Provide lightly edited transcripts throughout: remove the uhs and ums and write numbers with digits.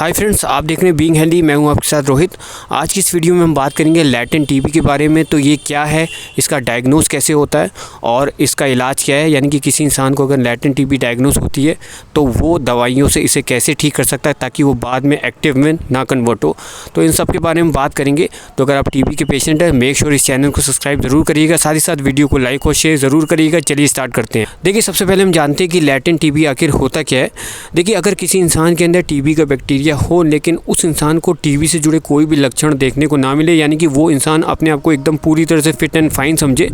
Hi friends, आप देख रहे हैं बीइंग हेल्दी। मैं हूं आपके साथ रोहित। आज की इस वीडियो में हम बात करेंगे लैटेंट टीबी के बारे में। तो ये क्या है, इसका डायग्नोस कैसे होता है और इसका इलाज क्या है। यानी कि किसी इंसान को अगर लैटेंट टीबी डायग्नोस होती है तो वो दवाइयों से इसे कैसे ठीक कर सकता है ताकि वो बाद में एक्टिव में ना कन्वर्ट हो। तो इन सब के बारे में बात करेंगे। तो अगर आप टीबी के पेशेंट हैं, मेक श्योर इस चैनल को सब्सक्राइब जरूर करिएगा, साथ ही साथ वीडियो को लाइक और शेयर ज़रूर करिएगा। चलिए स्टार्ट करते हैं। देखिए, सबसे पहले हम जानते हैं कि लैटेंट टीबी आखिर होता क्या है। देखिए, अगर किसी इंसान के अंदर टीबी का बैक्टीरिया हो लेकिन उस इंसान को टीबी से जुड़े कोई भी लक्षण देखने को ना मिले, यानी कि वो इंसान अपने आप को एकदम पूरी तरह से फिट एंड फाइन समझे,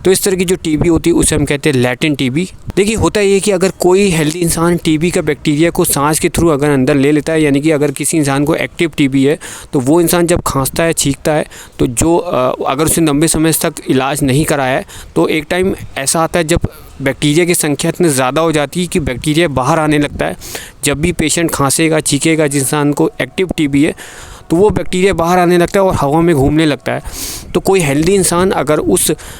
तो इस तरह की जो टीबी होती है उसे हम कहते हैं लैटेंट टीबी। देखिए, होता ये कि अगर कोई हेल्दी इंसान टीबी का बैक्टीरिया को सांस के थ्रू अगर अंदर ले लेता है, यानी कि अगर किसी इंसान को एक्टिव टीबी है तो वो इंसान जब खांसता है, छींकता है, तो जो अगर उसने लंबे समय तक इलाज नहीं कराया है तो एक टाइम ऐसा आता है जब बैक्टीरिया की संख्या इतनी ज़्यादा हो जाती है कि बैक्टीरिया बाहर आने लगता है। जब भी पेशेंट खांसेगा, छींकेगा, जिस इंसान को एक्टिव टीबी है, तो वो बैक्टीरिया बाहर आने लगता है और हवा में घूमने लगता है। तो कोई हेल्दी इंसान अगर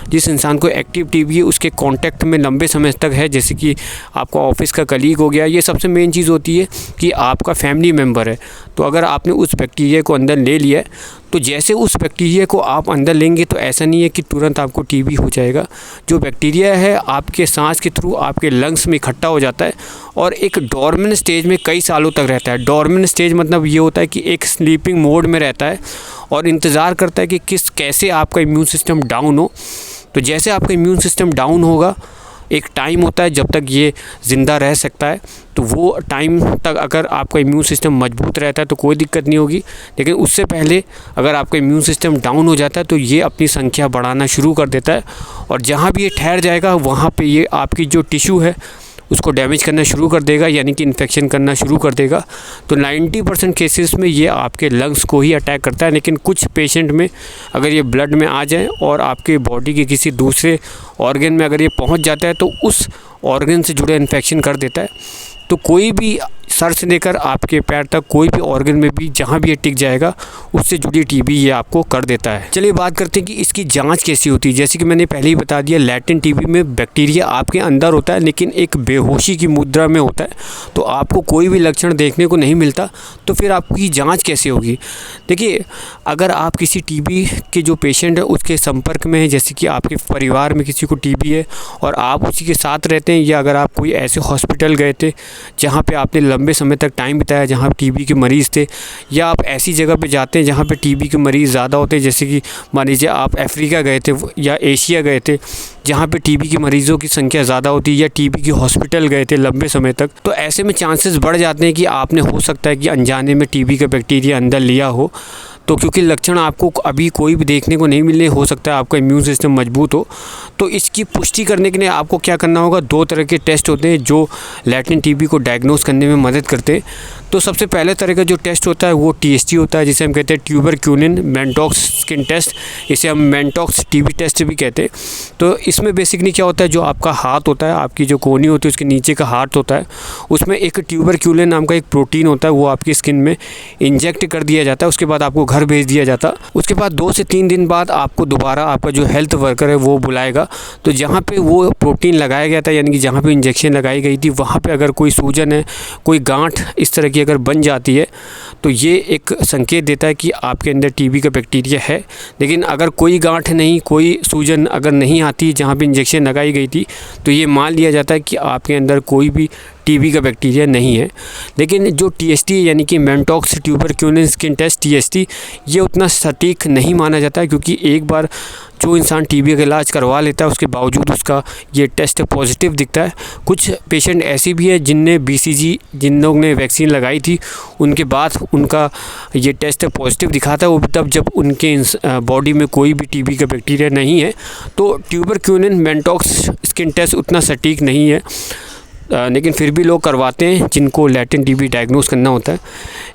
जिस इंसान को एक्टिव टीबी है उसके कांटेक्ट में लंबे समय तक है, जैसे कि आपका ऑफिस का कलीग हो गया, ये सबसे मेन चीज़ होती है कि आपका फैमिली मेम्बर है। तो अगर आपने उस बैक्टीरिया को अंदर ले लिया है तो जैसे उस बैक्टीरिया को आप अंदर लेंगे तो ऐसा नहीं है कि तुरंत आपको टीबी हो जाएगा। जो बैक्टीरिया है आपके सांस के थ्रू आपके लंग्स में इकट्ठा हो जाता है और एक डॉर्मेंट स्टेज में कई सालों तक रहता है। डॉर्मेंट स्टेज मतलब ये होता है कि एक स्लीपिंग मोड में रहता है और इंतज़ार करता है कि कैसे आपका इम्यून सिस्टम डाउन हो। तो जैसे आपका इम्यून सिस्टम डाउन होगा, एक टाइम होता है जब तक ये ज़िंदा रह सकता है, तो वो टाइम तक अगर आपका इम्यून सिस्टम मजबूत रहता है तो कोई दिक्कत नहीं होगी। लेकिन उससे पहले अगर आपका इम्यून सिस्टम डाउन हो जाता है तो ये अपनी संख्या बढ़ाना शुरू कर देता है और जहाँ भी ये ठहर जाएगा वहाँ पे ये आपकी जो टिश्यू है उसको डैमेज करना शुरू कर देगा, यानी कि इन्फेक्शन करना शुरू कर देगा। तो 90% केसेस में ये आपके लंग्स को ही अटैक करता है। लेकिन कुछ पेशेंट में अगर ये ब्लड में आ जाए और आपके बॉडी के किसी दूसरे ऑर्गन में अगर ये पहुंच जाता है तो उस ऑर्गन से जुड़े इन्फेक्शन कर देता है। तो कोई भी सर से लेकर आपके पैर तक कोई भी ऑर्गन में भी जहाँ भी ये टिक जाएगा उससे जुड़ी टीबी ये आपको कर देता है। चलिए बात करते हैं कि इसकी जांच कैसी होती है। जैसे कि मैंने पहले ही बता दिया, लैटेंट टीबी में बैक्टीरिया आपके अंदर होता है लेकिन एक बेहोशी की मुद्रा में होता है, तो आपको कोई भी लक्षण देखने को नहीं मिलता। तो फिर आपकी जाँच कैसे होगी? देखिए, अगर आप किसी टीबी के जो पेशेंट है उसके संपर्क में है, जैसे कि आपके परिवार में किसी को टीबी है और आप उसी के साथ रहते हैं, या अगर आप कोई ऐसे हॉस्पिटल गए थे जहाँ पे आपने लंबे समय तक टाइम बिताया जहाँ टीबी के मरीज़ थे, या आप ऐसी जगह पे जाते हैं जहाँ पे टीबी के मरीज़ ज़्यादा होते हैं, जैसे कि मान लीजिए आप अफ्रीका गए थे या एशिया गए थे जहाँ पे टीबी के मरीज़ों की संख्या ज़्यादा होती है, या टीबी की हॉस्पिटल गए थे लंबे समय तक, तो ऐसे में चांसेस बढ़ जाते हैं कि आपने हो सकता है कि अनजाने में टीबी का बैक्टीरिया अंदर लिया हो। तो क्योंकि लक्षण आपको अभी कोई भी देखने को नहीं मिलने, हो सकता है आपका इम्यून सिस्टम मजबूत हो। तो इसकी पुष्टि करने के लिए आपको क्या करना होगा? 2 तरह के टेस्ट होते हैं जो लैटेंट टीबी को डायग्नोस करने में मदद करते हैं। तो सबसे पहले तरह का जो टेस्ट होता है वो टीएसटी होता है, जिसे हम कहते हैं ट्यूबरक्यूलिन मैनटॉक्स स्किन टेस्ट। इसे हम मैनटॉक्स टीबी टेस्ट भी कहते हैं। तो इसमें बेसिकली क्या होता है, जो आपका हाथ होता है, आपकी जो कोहनी होती है उसके नीचे का हाथ होता है, उसमें एक ट्यूबरक्यूलिन नाम का एक प्रोटीन होता है, वो आपकी स्किन में इंजेक्ट कर दिया जाता है। उसके बाद आपको घर भेज दिया जाता। उसके बाद 2 से 3 दिन बाद आपको दोबारा आपका जो हेल्थ वर्कर है वो बुलाएगा। तो जहाँ पे वो प्रोटीन लगाया गया था, यानी कि जहाँ पे इंजेक्शन लगाई गई थी, वहाँ पे अगर कोई सूजन है, कोई गांठ इस तरह की अगर बन जाती है तो ये एक संकेत देता है कि आपके अंदर टीबी का बैक्टीरिया है। लेकिन अगर कोई गांठ नहीं, कोई सूजन अगर नहीं आती जहाँ पे इंजेक्शन लगाई गई थी, तो ये मान लिया जाता है कि आपके अंदर कोई भी टीबी का बैक्टीरिया नहीं है। लेकिन जो टीएसटी यानी कि मैनटॉक्स ट्यूबरक्यूलिन स्किन टेस्ट टीएसटी, ये उतना सटीक नहीं माना जाता है, क्योंकि एक बार जो इंसान टीबी का इलाज करवा लेता है उसके बावजूद उसका ये टेस्ट पॉजिटिव दिखता है। कुछ पेशेंट ऐसी भी है जिनने बीसीजी, जिन लोगों ने वैक्सीन लगाई थी, उनके बाद उनका ये टेस्ट पॉजिटिव दिखाता है, वो भी तब जब उनके बॉडी में कोई भी टीबी का बैक्टीरिया नहीं है। तो ट्यूबरक्यूलिन मैनटॉक्स स्किन टेस्ट उतना सटीक नहीं है, लेकिन फिर भी लोग करवाते हैं जिनको लैटेंट टीबी डायग्नोस करना होता है।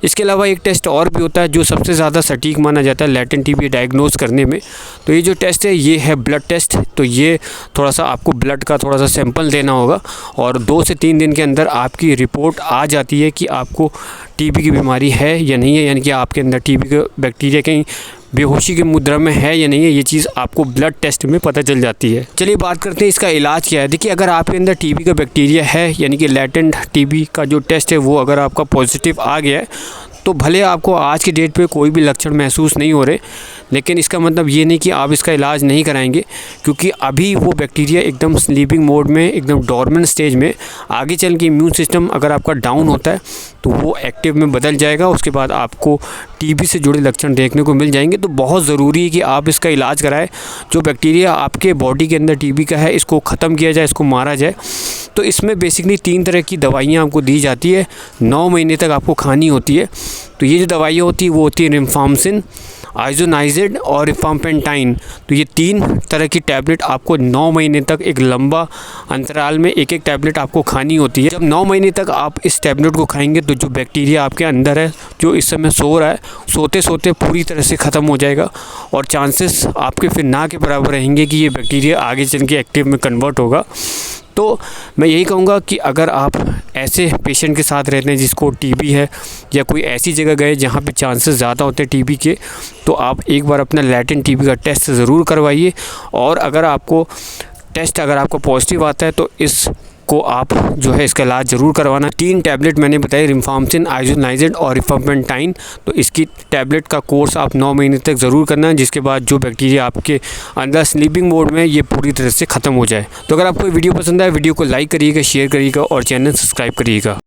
इसके अलावा एक टेस्ट और भी होता है जो सबसे ज़्यादा सटीक माना जाता है लैटेंट टीबी डायग्नोस करने में। तो ये जो टेस्ट है ये है ब्लड टेस्ट। तो ये थोड़ा सा आपको ब्लड का थोड़ा सा सैंपल देना होगा और 2 से 3 दिन के अंदर आपकी रिपोर्ट आ जाती है कि आपको टीबी की बीमारी है या नहीं है, यानी कि आपके अंदर टीबी का बैक्टीरिया कहीं बेहोशी की मुद्रा में है या नहीं है, ये चीज़ आपको ब्लड टेस्ट में पता चल जाती है। चलिए बात करते हैं इसका इलाज क्या है। देखिए, अगर आपके अंदर टीबी का बैक्टीरिया है, यानी कि लैटेंट टीबी का जो टेस्ट है वो अगर आपका पॉजिटिव आ गया है, तो भले आपको आज की डेट पे कोई भी लक्षण महसूस नहीं हो रहे, लेकिन इसका मतलब ये नहीं कि आप इसका इलाज नहीं कराएंगे, क्योंकि अभी वो बैक्टीरिया एकदम स्लीपिंग मोड में, एकदम डोरमेंट स्टेज में। आगे चल के इम्यून सिस्टम अगर आपका डाउन होता है तो वो एक्टिव में बदल जाएगा। उसके बाद आपको टीबी से जुड़े लक्षण देखने को मिल जाएंगे। तो बहुत ज़रूरी है कि आप इसका इलाज कराएं। जो बैक्टीरिया आपके बॉडी के अंदर टीबी का है, इसको ख़त्म किया जाए, इसको मारा जाए। तो इसमें बेसिकली 3 तरह की दवाइयाँ आपको दी जाती है, 9 महीने तक आपको खानी होती है। तो ये जो दवाइयाँ होती है वो होती है रिफाम्पिसिन, आइसोनाइज़िड और रिफाम्पेंटाइन। तो ये 3 तरह की टैबलेट आपको 9 महीने तक एक लंबा अंतराल में एक टैबलेट आपको खानी होती है। जब 9 महीने तक आप इस टैबलेट को खाएंगे तो जो बैक्टीरिया आपके अंदर है, जो इस समय सो रहा है, सोते सोते पूरी तरह से ख़त्म हो जाएगा और चांसेस आपके फिर ना के बराबर रहेंगे कि ये बैक्टीरिया आगे चल के एक्टिव में कन्वर्ट होगा। तो मैं यही कहूँगा कि अगर आप ऐसे पेशेंट के साथ रहते हैं जिसको टीबी है, या कोई ऐसी जगह गए जहाँ पे चांसेस ज़्यादा होते हैं टीबी के, तो आप एक बार अपना लैटेंट टीबी का टेस्ट ज़रूर करवाइए। और अगर आपका पॉजिटिव आता है तो इसको आप जो है इसका इलाज ज़रूर करवाना। 3 टैबलेट मैंने बताई, रिफाम्पिसिन, आइसोनाइज़िड और रिफाम्पेंटाइन। तो इसकी टैबलेट का कोर्स आप 9 महीने तक ज़रूर करना है, जिसके बाद जो बैक्टीरिया आपके अंदर स्लीपिंग मोड में ये पूरी तरह से ख़त्म हो जाए। तो अगर आपको वीडियो पसंद आए, वीडियो को लाइक करिएगा, शेयर करिएगा और चैनल सब्सक्राइब करिएगा।